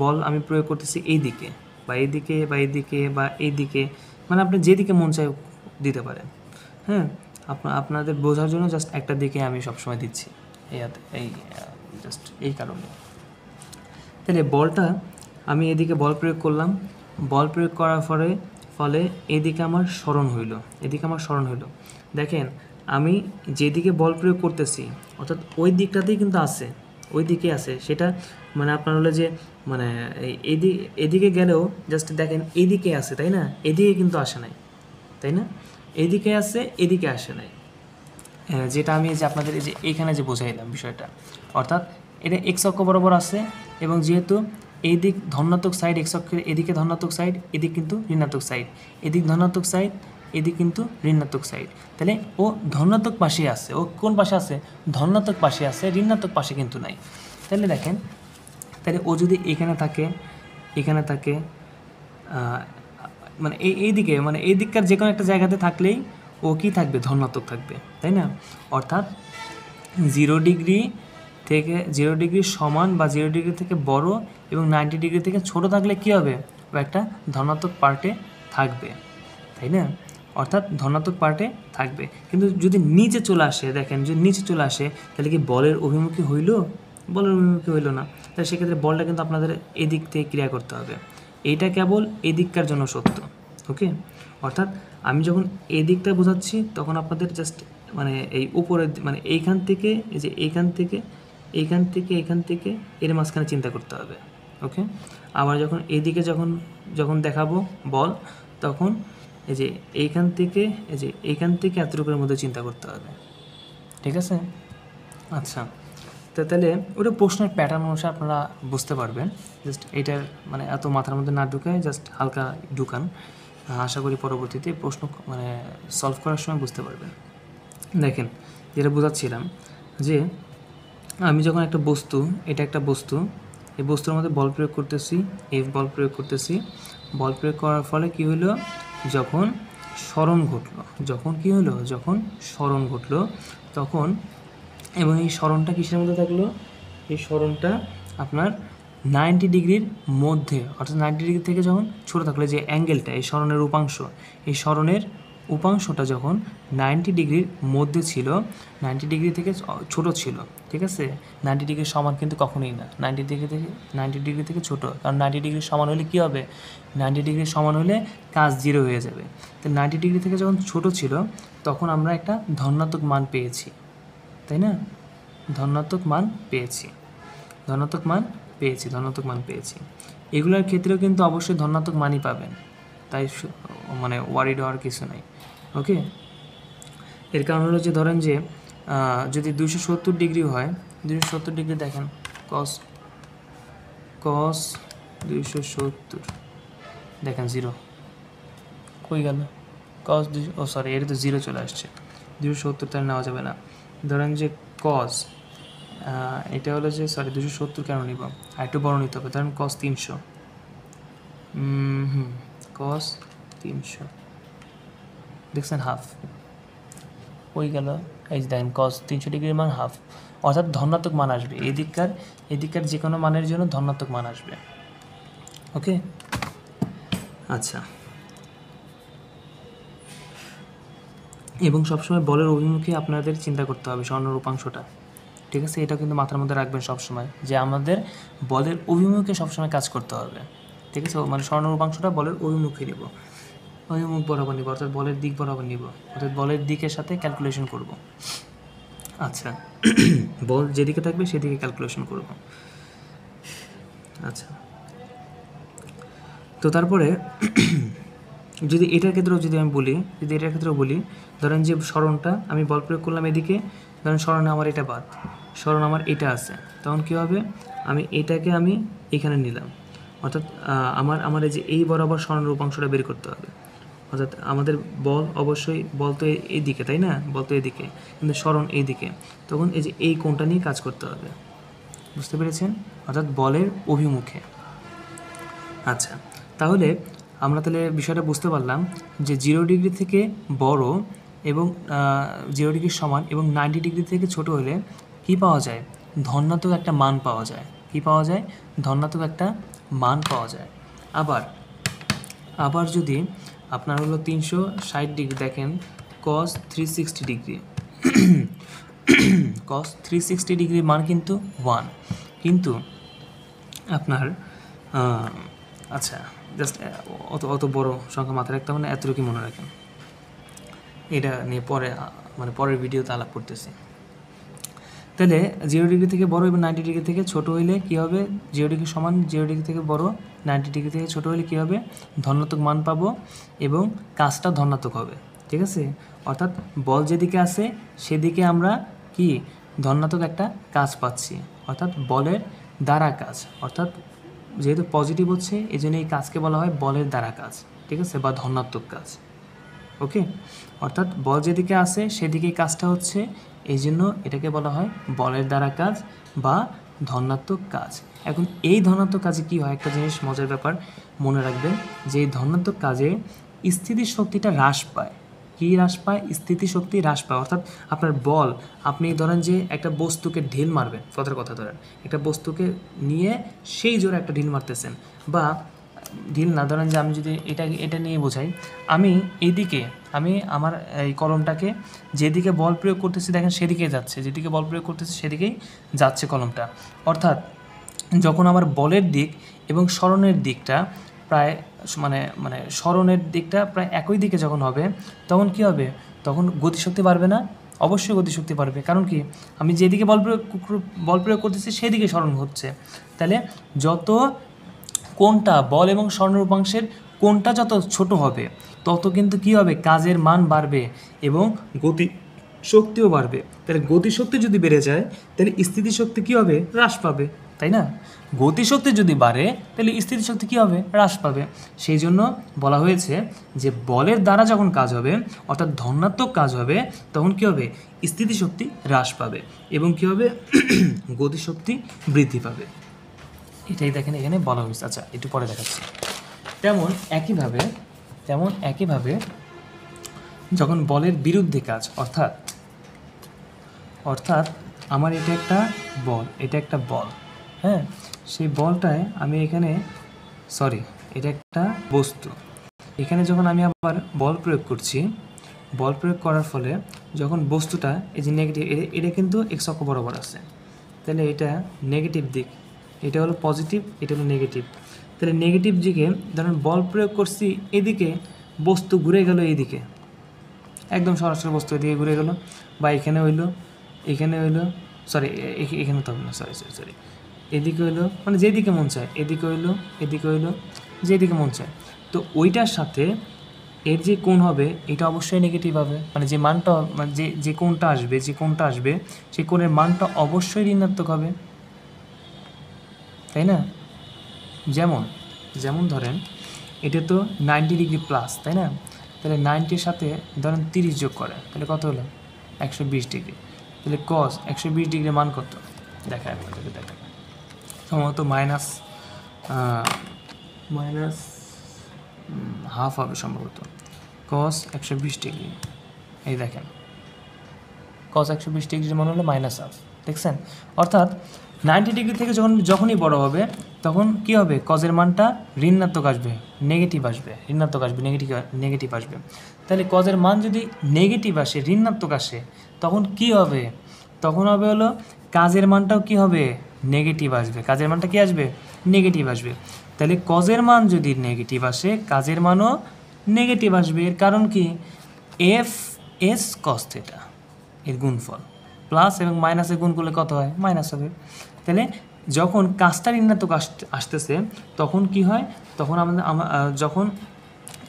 বল আমি প্রয়োগ করতেছি এই দিকে বা এই দিকে বা এই দিকে বা এই দিকে, মানে আপনি যেদিকে মন চায় দিতে পারেন। হ্যাঁ, আপনাদের বোঝার জন্য জাস্ট একটা দিকে আমি সবসময় দিচ্ছি, এই জাস্ট এই কারণে। তাহলে বলটা আমি এদিকে বল প্রয়োগ করলাম, বল প্রয়োগ করার ফলে এদিকে আমার স্মরণ হইল, দেখেন আমি যেদিকে বল প্রয়োগ করতেছি অর্থাৎ ওই দিকটাতেই কিন্তু আছে, ওই দিকে আছে, সেটা মানে আপনার হলো যে মানে এদিকে গেলেও জাস্ট দেখেন এইদিকে আছে, তাই না? এদিকে কিন্তু আসে নাই, তাই না? এদিকে আসে, এদিকে আসে নাই। যেটা আমি যে আপনাদের এই যে এইখানে যে বোঝাইলাম বিষয়টা, অর্থাৎ এটা এক্স অক্ষ বরাবর আছে, এবং যেহেতু এই দিক ধনাত্মক সাইড, এক্স অক্ষের এদিকে ধনাত্মক সাইড, এদিক কিন্তু ঋণাত্মক সাইড, এদিক ধনাত্মক সাইড, এদিক কিন্তু ঋণাত্মক সাইড, তাহলে ও ধনাত্মক পাশে আছে। ও কোন পাশে আছে? ধনাত্মক পাশে আছে, ঋণাত্মক পাশে কিন্তু নাই। তাহলে দেখেন, তাহলে ও যদি এখানে থাকে মানে এই দিকে, মানে এই দিককার যে কোনো একটা জায়গাতে থাকলেই ও কি থাকবে? ধনাত্মক থাকবে, তাই না? অর্থাৎ 0 ডিগ্রি সমান বা 0 ডিগ্রি থেকে বড় এবং 90 ডিগ্রি থেকে ছোট থাকলে কি হবে? ও একটা ধনাত্মক পার্টে থাকবে, তাই না? অর্থাৎ ধনাত্মক পার্টে থাকবে। কিন্তু যদি নিচে চলে আসে, দেখেন যদি নিচে চলে আসে তাহলে কি বলের অভিমুখী হইল? বলের অভিমুখী হইল না। তাহলে সেক্ষেত্রে বলটা কিন্তু আপনাদের এদিক থেকে ক্রিয়া করতে হবে। এইটা কেবল এদিককার জন্য সত্য, ওকে? অর্থাৎ আমি যখন এই দিকটা বোঝাচ্ছি তখন আপনাদের জাস্ট মানে এই উপরের মানে এইখান থেকে, এই যে এইখান থেকে এর মাঝখানে চিন্তা করতে হবে, ওকে? আবার যখন এইদিকে যখন দেখাবো বল, তখন এই যে এইখান থেকে এতটুকুর মধ্যে চিন্তা করতে হবে, ঠিক আছে? আচ্ছা, তাহলে ওটা প্রশ্নের প্যাটার্ন অনুসারে আপনারা বুঝতে পারবেন। জাস্ট এটার মানে এত মাথার মধ্যে না ঢুকে জাস্ট হালকা ঢুকান, আশা করি পরবর্তীতে প্রশ্ন মানে সলভ করার সময় বুঝতে পারবেন। দেখেন যেটা বোঝাচ্ছিলাম যে আমি যখন একটা বস্তু, এটা একটা বস্তু, এই বস্তুর মধ্যে বল প্রয়োগ করতেছি, বল প্রয়োগ করতেছি, বল প্রয়োগ করার ফলে কি হলো? যখন স্মরণ ঘটলো, তখন এবং এই স্মরণটা কিসের মধ্যে থাকলো? এই স্মরণটা আপনার 90 ডিগ্রির মধ্যে, অর্থাৎ 90 ডিগ্রি থেকে যখন ছোটো থাকলো, যে অ্যাঙ্গেলটা এই স্মরণের উপাংশটা যখন 90 ডিগ্রির মধ্যে ছিল, 90 ডিগ্রি থেকে ছোট ছিল, ঠিক আছে? 90 ডিগ্রির সমান কিন্তু কখনোই না, 90 ডিগ্রি থেকে ছোট, কারণ 90 ডিগ্রির সমান হলে কী হবে? 90 ডিগ্রির সমান হলে কাজ 0 হয়ে যাবে। তো 90 ডিগ্রি থেকে যখন ছোট ছিল তখন আমরা একটা ধনাত্মক মান পেয়েছি, তাই না? ধনাত্মক মান পেয়েছি। এগুলোর ক্ষেত্রেও কিন্তু অবশ্যই ধনাত্মক মানই পাবেন, তাই মানে ওয়ারিড হওয়ার কিছু নাই, ওকে? এর কারণ হলো যে ধরেন যে যদি 270 ডিগ্রি হয়, 270 ডিগ্রি দেখেন কস 270, দেখেন 0 কই গেল? কস এর তো 0 চলে আসছে, 270 তার নেওয়া যাবে না। ধরেন যে কস এটা হলো যে 270 কেন নিব? আর একটু বড় নিতে হবে, ধরেন কস 300, কস 300 দেখছেন হাফ ওই গেল। এই যে দেখেন কস 300 ডিগ্রির মান হাফ, অর্থাৎ ধনাত্মক মান আসবে। এদিককার যে কোনো মানের জন্য ধনাত্মক মান আসবে, ওকে? আচ্ছা, এবং সবসময় বলের অভিমুখে আপনাদের চিন্তা করতে হবে স্বর্ণের উপাংশটা, ঠিক আছে? এটা কিন্তু মাথার মধ্যে রাখবেন সবসময়, যে আমাদের বলের অভিমুখে সবসময় কাজ করতে হবে, ঠিক আছে? মানে স্বর্ণের উপাংশটা বলের অভিমুখে নিব, অভিমুখ বরাবর নিব, অর্থাৎ বলের দিক বরাবর নিব, অর্থাৎ বলের দিকের সাথে ক্যালকুলেশন করব। আচ্ছা, বল যেদিকে থাকবে সেদিকে ক্যালকুলেশন করব। আচ্ছা, তো তারপরে যদি এটার ক্ষেত্রেও বলি, ধরেন যে স্মরণটা আমি বল প্রয়োগ করলাম এদিকে, ধরেন স্মরণে আমার এটা বাদ, স্মরণ আমার এটা আছে, তখন কী হবে? আমি এটাকে এখানে নিলাম, অর্থাৎ আমার এই যে এই বরাবর স্মরণের উপাংশটা বের করতে হবে। অর্থাৎ আমাদের বল তো এইদিকে, তাই না? বল তো এদিকে, কিন্তু স্মরণ এইদিকে, তখন এই যে এই কোণটা নিয়ে কাজ করতে হবে, বুঝতে পেরেছেন? অর্থাৎ বলের অভিমুখে। আচ্ছা, তাহলে আমরা বিষয়টা বুঝতে পারলাম যে 0 ডিগ্রি থেকে বড় এবং 0 ডিগ্রির সমান এবং 90 ডিগ্রি থেকে ছোট হলে কী পাওয়া যায়? ধনাত্মক একটা মান পাওয়া যায়। কী পাওয়া যায়? ধনাত্মক একটা মান পাওয়া যায়। আবার যদি আপনার হলো 360 ডিগ্রি, দেখেন cos 360 ডিগ্রি cos 360 ডিগ্রির মান কিন্তু 1, কিন্তু আপনার আচ্ছা জাস্ট অত বড় সংখ্যা মাথায় রাখতে হবে না, এতটুকু মনে রাখেন। এটা নিয়ে পরে পরের ভিডিওতে আলাপ করতেছি। তাহলে 0 ডিগ্রি থেকে বড় এবং 90 ডিগ্রি থেকে ছোট হইলে কী হবে? 0 ডিগ্রি সমান 0 ডিগ্রি থেকে বড়, 90 ডিগ্রি থেকে ছোট হলে কী হবে? ধনাত্মক মান পাবো এবং কাজটা ধনাত্মক হবে, ঠিক আছে? অর্থাৎ বল যেদিকে আছে সেদিকে আমরা কি ধনাত্মক একটা কাজ পাচ্ছি, অর্থাৎ বলের দ্বারা কাজ, অর্থাৎ যেহেতু পজিটিভ হচ্ছে এই জন্য এই কাজকে বলা হয় বলের দ্বারা কাজ, ঠিক আছে, বা ধনাত্মক কাজ। ওকে, অর্থাৎ বল যেদিকে আসে সেদিকেই কাজটা হচ্ছে, এই জন্য এটাকে বলা হয় বলের দ্বারা কাজ বা ধনাত্মক কাজ। এখন এই ধনাত্মক কাজে কি হয়, একটা জিনিস মজার ব্যাপার মনে রাখবেন, যে এই ধনাত্মক কাজে স্থিতিশক্তিটা হ্রাস পায়। কি হ্রাস পায়? স্থিতিশক্তি হ্রাস পায়। অর্থাৎ আপনার বল, আপনি ধরেন যে একটা বস্তুকে ঢিল মারবেন, কথার কথা ধরেন একটা বস্তুকে নিয়ে সেই জোরে একটা ঢিল মারতেছেন, বা ঢিল না, ধরেন যে আমি যদি এটা নিয়ে বোঝাই, আমি আমার এই কলমটাকে যেদিকে বল প্রয়োগ করতেছি দেখেন সেদিকেই যাচ্ছে, যেদিকে বল প্রয়োগ করতেছি সেদিকেই যাচ্ছে কলমটা। অর্থাৎ যখন আমার বলের দিক এবং সরণের দিকটা প্রায় সরণের দিকটা প্রায় একই দিকে যখন হবে, তখন কি হবে? তখন গতিশক্তি বাড়বে না? অবশ্যই গতিশক্তি বাড়বে। কারণ কি, আমি যেদিকে বল প্রয়োগ করতেছি সেদিকে সরণ হচ্ছে। তাহলে যত কোণটা বল এবং সরণের উপাংশের কোণটা যত ছোট হবে তত কিন্তু কী হবে? কাজের মান বাড়বে এবং গতি শক্তিও বাড়বে। তাহলে গতিশক্তি যদি বেড়ে যায় তাহলে স্থিতিশক্তি কী হবে? হ্রাস পাবে, তাই না? গতিশক্তি যদি বাড়ে তাহলে স্থিতিশক্তি কী হবে? হ্রাস পাবে। সেই জন্য বলা হয়েছে যে বলের দ্বারা যখন কাজ হবে, অর্থাৎ ধনাত্মক কাজ হবে, তখন কী হবে? স্থিতিশক্তি হ্রাস পাবে এবং কী হবে? গতিশক্তি বৃদ্ধি পাবে। এটাই দেখেন এখানে বলা হয়েছে। আচ্ছা, একটু পরে দেখাচ্ছি। তেমন একইভাবে যখন বলের বিরুদ্ধে কাজ, অর্থাৎ আমার এটা একটা বল, হ্যাঁ, সেই বলটায় আমি এখানে এটা একটা বস্তু, এখানে যখন আমি আবার বল প্রয়োগ করছি, বল প্রয়োগ করার ফলে যখন বস্তুটা এই যে নেগেটিভ, এটা কিন্তু এক্স অক্ষ বরাবর আছে, তাহলে এটা নেগেটিভ দিক, এটা হলো পজিটিভ, এটা হলো নেগেটিভ। তাহলে নেগেটিভ দিকে ধরেন বল প্রয়োগ করছি, এদিকে বস্তু ঘুরে গেল এইদিকে, একদম সরাসরি বস্তু এদিকে ঘুরে গেল, বা এখানে হইলো এখানে তো হবে না, সরি এদিকে হইলো, যেদিকে মন চায়, এদিকে হইলো যেদিকে মন চায়। তো ওইটার সাথে এর যে কোণ হবে এটা অবশ্যই নেগেটিভ হবে, যে মানটা যে কোণটা আসবে সেই কোণের মানটা অবশ্যই ঋণাত্মক হবে, তাই না? যেমন ধরেন এটা তো 90 ডিগ্রি প্লাস, তাই না? তাহলে 90-র সাথে ধরেন 30 যোগ করে, তাহলে কত হলো? 120 ডিগ্রি। তাহলে cos 120 ডিগ্রির মান কত? দেখা সম্ভবত মাইনাস হাফ হবে সম্ভবত। cos 120 ডিগ্রি, এই দেখেন cos 120 ডিগ্রির মান হলো মাইনাস হাফ, দেখছেন? অর্থাৎ 90 ডিগ্রি থেকে যখনই বড় হবে তখন কি হবে? কজের মানটা ঋণাত্মক আসবে, নেগেটিভ আসবে, নেগেটিভ আসবে। তাহলে কজের মান যদি নেগেটিভ আসে, ঋণাত্মক আসে, তখন কি হবে? তখন হবে হলো কাজের মানটাও কি হবে? নেগেটিভ আসবে। কাজের মানটা কি আসবে? নেগেটিভ আসবে। তাহলে কজের মান যদি নেগেটিভ আসে, কাজের মানও নেগেটিভ আসবে। এর কারণ কি? এফ এস কস থিটা এর গুণফল, প্লাস এবং মাইনাসের গুণ করলে কত হয়? মাইনাস হবে। তাহলে যখন কাজটা ঋণাত্মক আসতেছে তখন কি হয়? তখন যখন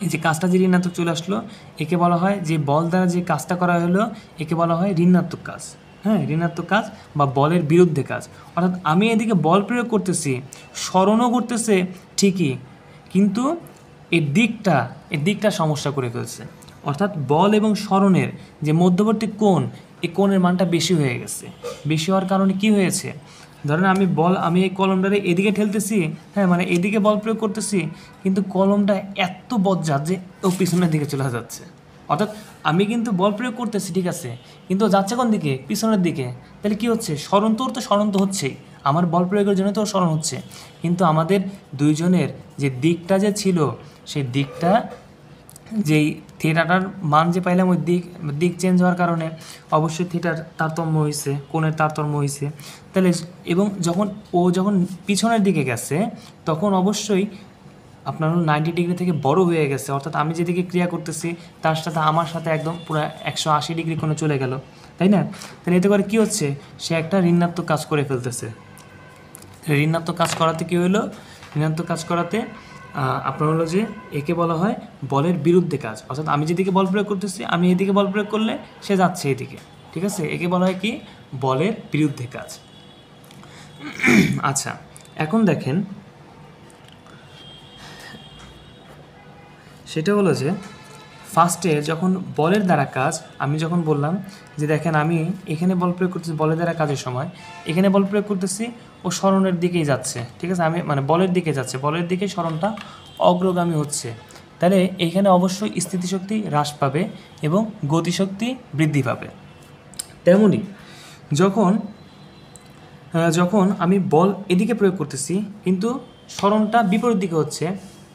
এই যে কাজটা যে ঋণাত্মক চলে আসলো, একে বলা হয়, যে বল দ্বারা যে কাজটা করা হলো একে বলা হয় ঋণাত্মক কাজ। হ্যাঁ, ঋণাত্মক কাজ বা বলের বিরুদ্ধে কাজ। অর্থাৎ আমি এদিকে বল প্রয়োগ করতেছি, স্মরণও করতেছে ঠিকই, কিন্তু এর দিকটা সমস্যা করে ফেলছে। অর্থাৎ বল এবং স্মরণের যে মধ্যবর্তী কোণ, এই কোণের মানটা বেশি হয়ে গেছে। বেশি হওয়ার কারণে কি হয়েছে? ধরেন আমি এই কলমটারে এদিকে ঠেলতেছি, হ্যাঁ, এদিকে বল প্রয়োগ করতেছি, কিন্তু কলমটা এত বজ্জাত যে ও পিছনের দিকে চলে যাচ্ছে। অর্থাৎ আমি কিন্তু বল প্রয়োগ করতেছি, ঠিক আছে, কিন্তু যাচ্ছে কোন দিকে? পিছনের দিকে। তাহলে কি হচ্ছে? স্মরণ তো হচ্ছেই, আমার বল প্রয়োগের জন্য তো স্মরণ হচ্ছে, কিন্তু আমাদের দুইজনের যে দিকটা যে ছিল সেই দিকটা যেই থিয়েটারটার মান যে পাইলাম ওই দিক চেঞ্জ হওয়ার কারণে অবশ্যই থিয়েটার তারতম্য হয়েছে, কোণের তারতম্য হয়েছে। তাহলে এবং যখন পিছনের দিকে গেছে তখন অবশ্যই আপনার 90 ডিগ্রি থেকে বড় হয়ে গেছে, অর্থাৎ আমি যেদিকে ক্রিয়া করতেছি তার সাথে আমার সাথে একদম পুরো 180 ডিগ্রি কোণে চলে গেল, তাই না? তাহলে এতে করে কী হচ্ছে, সে একটা ঋণাত্মক কাজ করে ফেলতেছে। ঋণাত্মক কাজ করাতে কী হলো, ঋণাত্মক কাজ করাতে আপনার হলো যে একে বলা হয় বলের বিরুদ্ধে কাজ, অর্থাৎ আমি যেদিকে বল প্রয়োগ করতেছি, আমি এদিকে বল প্রয়োগ করলে সে যাচ্ছে এদিকে, ঠিক আছে? একে বলা হয় কি, বলের বিরুদ্ধে কাজ। আচ্ছা, এখন দেখেন সেটা হলো যে ফার্স্টে যখন বলের দ্বারা কাজ, আমি যখন বললাম যে দেখেন আমি এখানে বল প্রয়োগ করতেছি বলের দ্বারা কাজের সময়, এখানে বল প্রয়োগ করতেছি ও সরণের দিকেই যাচ্ছে, ঠিক আছে? আমি মানে বলের দিকে যাচ্ছে, বলের দিকে সরণটা অগ্রগামী হচ্ছে, তাহলে এইখানে অবশ্যই স্থিতিশক্তি হ্রাস পাবে এবং গতিশক্তি বৃদ্ধি পাবে। তেমনি যখন আমি বল এদিকে প্রয়োগ করতেছি কিন্তু সরণটা বিপরীত দিকে হচ্ছে,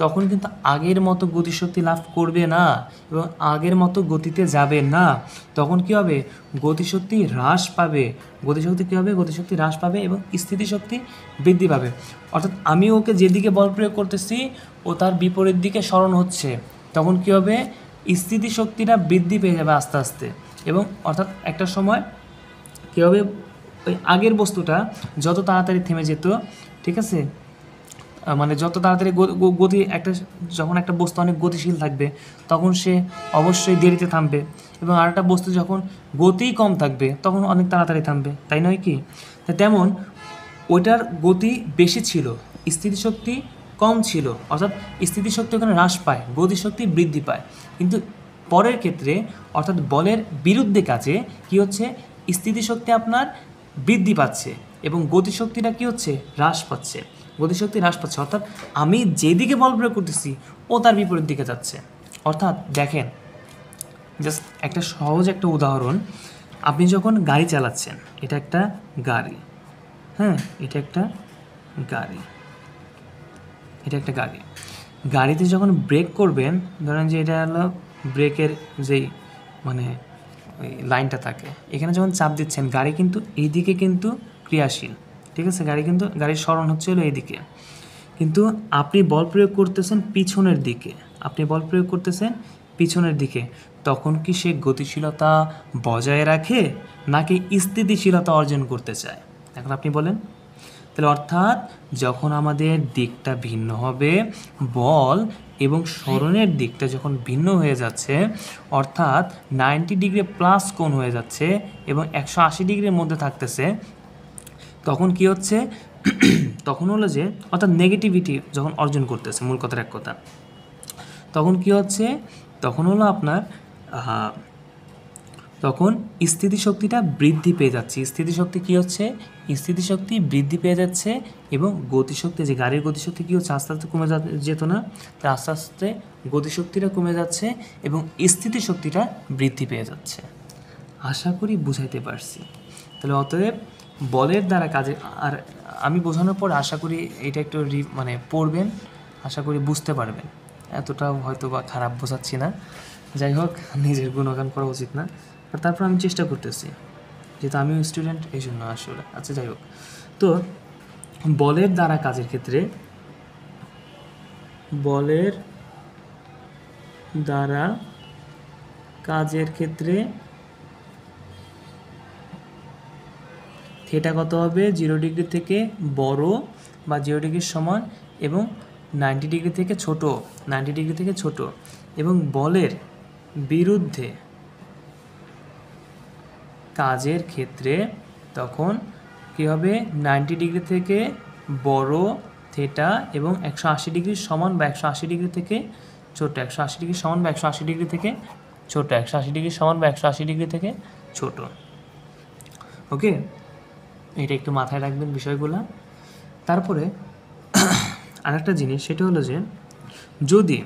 তখন কিন্তু আগের মতো গতিশক্তি লাভ করবে না এবং আগের মতো গতিতে যাবে না। তখন কী হবে, গতিশক্তি হ্রাস পাবে। গতিশক্তি কী হবে, গতিশক্তি হ্রাস পাবে এবং স্থিতিশক্তি বৃদ্ধি পাবে। অর্থাৎ আমি ওকে যেদিকে বল প্রয়োগ করতেছি ও তার বিপরীত দিকে সরণ হচ্ছে, তখন কী হবে, স্থিতিশক্তিটা বৃদ্ধি পেয়ে যাবে আস্তে আস্তে। এবং অর্থাৎ একটা সময় কী হবে, ওই আগের বস্তুটা যত তাড়াতাড়ি থেমে যেত, ঠিক আছে, মানে যত তাড়াতাড়ি গতি যখন একটা বস্তু অনেক গতিশীল থাকবে তখন সে অবশ্যই দেরিতে থামবে, এবং আরেকটা বস্তু যখন গতিই কম থাকবে তখন অনেক তাড়াতাড়ি থামবে, তাই নয় কি? তেমন ওইটার গতি বেশি ছিল, স্থিতিশক্তি কম ছিল, অর্থাৎ স্থিতিশক্তি ওখানে হ্রাস পায়, গতিশক্তি বৃদ্ধি পায়। কিন্তু পরের ক্ষেত্রে অর্থাৎ বলের বিরুদ্ধে কাজে কী হচ্ছে, স্থিতিশক্তি আপনার বৃদ্ধি পাচ্ছে এবং গতিশক্তিটা কী হচ্ছে, হ্রাস পাচ্ছে। গতিশক্তি হ্রাস পাচ্ছে অর্থাৎ আমি যেদিকে বল প্রয়োগ করতেছি ও তার বিপরীত দিকে যাচ্ছে। অর্থাৎ দেখেন, জাস্ট একটা সহজ একটা উদাহরণ, আপনি যখন গাড়ি চালাচ্ছেন, এটা একটা গাড়ি, হ্যাঁ, এটা একটা গাড়ি, গাড়িতে যখন ব্রেক করবেন, ধরেন যে এটা হলো ব্রেকের যেই মানে ওই লাইনটা থাকে, এখানে যখন চাপ দিচ্ছেন গাড়ি কিন্তু এইদিকে কিন্তু ক্রিয়াশীল, ঠিক আছে? গাড়ির সরণ হচ্ছে হলো এইদিকে, কিন্তু আপনি বল প্রয়োগ করতেছেন পিছনের দিকে, তখন কি সে গতিশীলতা বজায় রাখে নাকি স্থিতিশীলতা অর্জন করতে চায়? এখন আপনি বলেন। তাহলে অর্থাৎ যখন আমাদের দিকটা ভিন্ন হবে, বল এবং সরণের দিকটা যখন ভিন্ন হয়ে যাচ্ছে, অর্থাৎ 90 ডিগ্রি প্লাস কোণ হয়ে যাচ্ছে এবং 180 ডিগ্রির মধ্যে থাকতেছে, তখন কি হচ্ছে, তখন হলো যে অর্থাৎ নেগেটিভিটি যখন অর্জন করতেছে, মূল কথার এক কথা, তখন কি হচ্ছে, তখন হলো আপনার তখন স্থিতিশক্তিটা বৃদ্ধি পেয়ে যাচ্ছে। স্থিতিশক্তি কী হচ্ছে, স্থিতিশক্তি বৃদ্ধি পেয়ে যাচ্ছে এবং গতিশক্তি, যে গাড়ির গতিশক্তি কী হচ্ছে, আস্তে আস্তে কমে যেত না, তাই আস্তে আস্তে গতিশক্তিটা কমে যাচ্ছে এবং স্থিতিশক্তিটা বৃদ্ধি পেয়ে যাচ্ছে। আশা করি বুঝাইতে পারছি। তাহলে অতএব বলের দ্বারা কাজে, আর আমি বোঝানোর পর আশা করি এটা একটু মানে পড়বেন, আশা করি বুঝতে পারবেন। এতটাও হয়তো বা খারাপ বোঝাচ্ছি না, যাই হোক, নিজের গুণগান করা উচিত না, আর তারপর আমি চেষ্টা করতেছি, যেহেতু আমিও স্টুডেন্ট এই জন্য আসলে। আচ্ছা, যাই হোক, তো বলের দ্বারা কাজের ক্ষেত্রে থিটা কত হবে, 0 ডিগ্রি থেকে বড় বা 0 ডিগ্রির সমান এবং 90 ডিগ্রি থেকে ছোট, এবং বলের বিরুদ্ধে কাজের ক্ষেত্রে তখন কী হবে, 90 ডিগ্রি থেকে বড় থিটা এবং 180 ডিগ্রির সমান বা 180 ডিগ্রি থেকে ছোট, 180 ডিগ্রি সমান বা 180 ডিগ্রি থেকে ছোট, 180 ডিগ্রি সমান বা 180 ডিগ্রি থেকে ছোট। ওকে, এটা একটু মাথায় রাখবেন বিষয়গুলো। তারপরে আরেকটা জিনিস, সেটা হলো যে যদি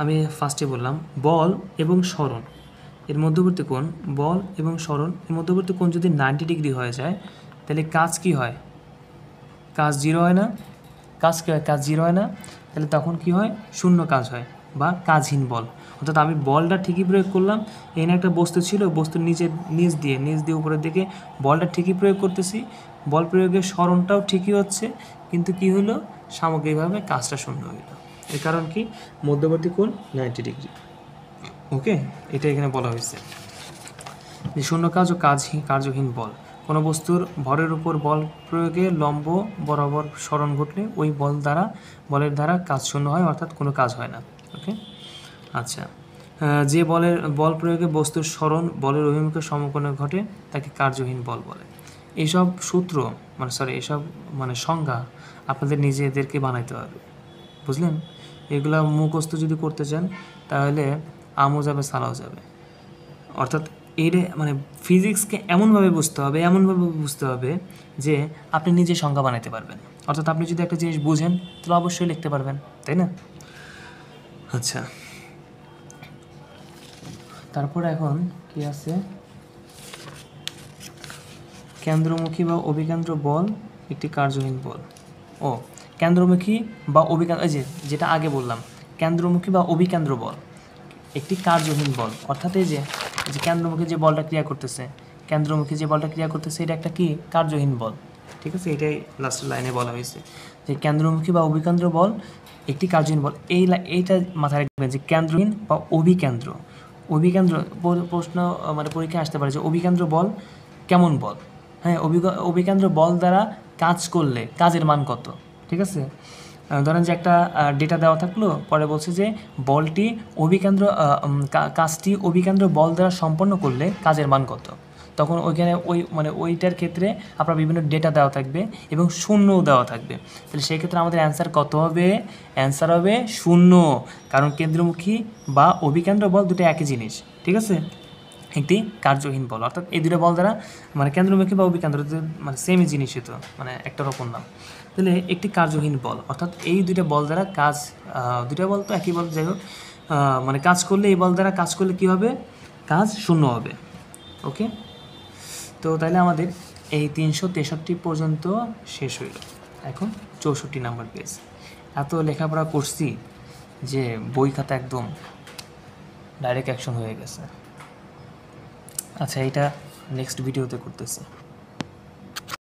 আমি ফার্স্টে বললাম বল এবং সরণ এর মধ্যবর্তী কোণ, যদি 90 ডিগ্রি হয়ে যায়, তাহলে কাজ কি হয়, কাজ জিরো হয় না, তাহলে তখন কি হয়, শূন্য কাজ হয়, বা কাজহীন বল। অর্থাৎ আমি বলটা ঠিকই প্রয়োগ করলাম, এখানে একটা বস্তু ছিল, বস্তুর নিচ দিয়ে উপরের দিকে বলটা ঠিকই প্রয়োগ করতেছি, বল প্রয়োগের স্মরণটাও ঠিকই হচ্ছে, কিন্তু কি হলো, সামগ্রিকভাবে কাজটা শূন্য হইল। এর কারণ কি, মধ্যবর্তী কোণ 90 ডিগ্রি। ওকে, এটা এখানে বলা হয়েছে যে শূন্য কাজ ও কার্যহীন বল। কোনো বস্তুর ভরের উপর বল প্রয়োগে লম্ব বরাবর সরণ ঘটলে ওই বলের দ্বারা কাজ শূন্য হয়, অর্থাৎ কোনো কাজ হয় না। ওকে, আচ্ছা, যে বল প্রয়োগে বস্তুর সরণ বলের অভিমুখে সমকোণে ঘটে তাকে কার্যহীন বল বলে। এইসব সূত্র এইসব সংজ্ঞা আপনাদের নিজেদেরকে বানাইতে হবে, বুঝলেন? এগুলা মুখস্থ যদি করতে চান তাহলে আমও যাবে সালাও যাবে। অর্থাৎ এইটা ফিজিক্সকে এমনভাবে বুঝতে হবে যে আপনি নিজে সংজ্ঞা বানাইতে পারবেন। অর্থাৎ আপনি যদি একটা জিনিস বুঝেন তাহলে অবশ্যই লিখতে পারবেন, তাই না? আচ্ছা, তারপরে এখন কি আছে, কেন্দ্রমুখী বা অভিকেন্দ্র বল একটি কার্যহীন বল। ও, কেন্দ্রমুখী বা অভিকেন্দ্র, যেটা আগে বললাম, কেন্দ্রমুখী বা অভিকেন্দ্র বল একটি কার্যহীন বল। অর্থাৎ এই যে কেন্দ্রমুখী যে বলটা ক্রিয়া করতেছে এটা একটা কি কার্যহীন বল। ঠিক আছে, এটাই লাস্টের লাইনে বলা হয়েছে যে কেন্দ্রমুখী বা অভিকেন্দ্র বল একটি কার্যহীন বল। এইটা মাথায় রাখবেন যে কেন্দ্রহীন বা অভিকেন্দ্র প্রশ্ন পরীক্ষায় আসতে পারে যে অভিকেন্দ্র বল কেমন বল। হ্যাঁ, অভিকেন্দ্র বল দ্বারা কাজ করলে কাজের মান কত। ঠিক আছে, ধরেন যে একটা ডেটা দেওয়া থাকলো, পরে বলছে যে বলটি কাজটি অভিকেন্দ্র বল দ্বারা সম্পন্ন করলে কাজের মান কত। তখন ওইখানে ওইটার ক্ষেত্রে আপনার বিভিন্ন ডেটা দেওয়া থাকবে এবং শূন্যও দেওয়া থাকবে। তাহলে সেই ক্ষেত্রে আমাদের অ্যান্সার কত হবে? অ্যান্সার হবে 0, কারণ কেন্দ্রমুখী বা অভিকেন্দ্র বল দুটো একই জিনিস। ঠিক আছে, একটি কার্যহীন বল, অর্থাৎ এই দুটো বল দ্বারা কেন্দ্রমুখী বা অভিকেন্দ্র সেমই জিনিসই তো, একটা রকম না। তাহলে একটি কার্যহীন বল, অর্থাৎ এই দুইটা বল দ্বারা কাজ, দুইটা বল তো একই বল, যাই হোক, কাজ করলে এই বল দ্বারা কাজ করলে কি হবে? কাজ শূন্য হবে। ওকে, তো তাহলে আমাদের এই 363 পর্যন্ত শেষ হইল। এখন 64 নাম্বার পেজ। এত লেখাপড়া করছি যে বই খাতা একদম ডাইরেক্ট অ্যাকশন হয়ে গেছে। আচ্ছা, এটা নেক্সট ভিডিওতে করতেছি।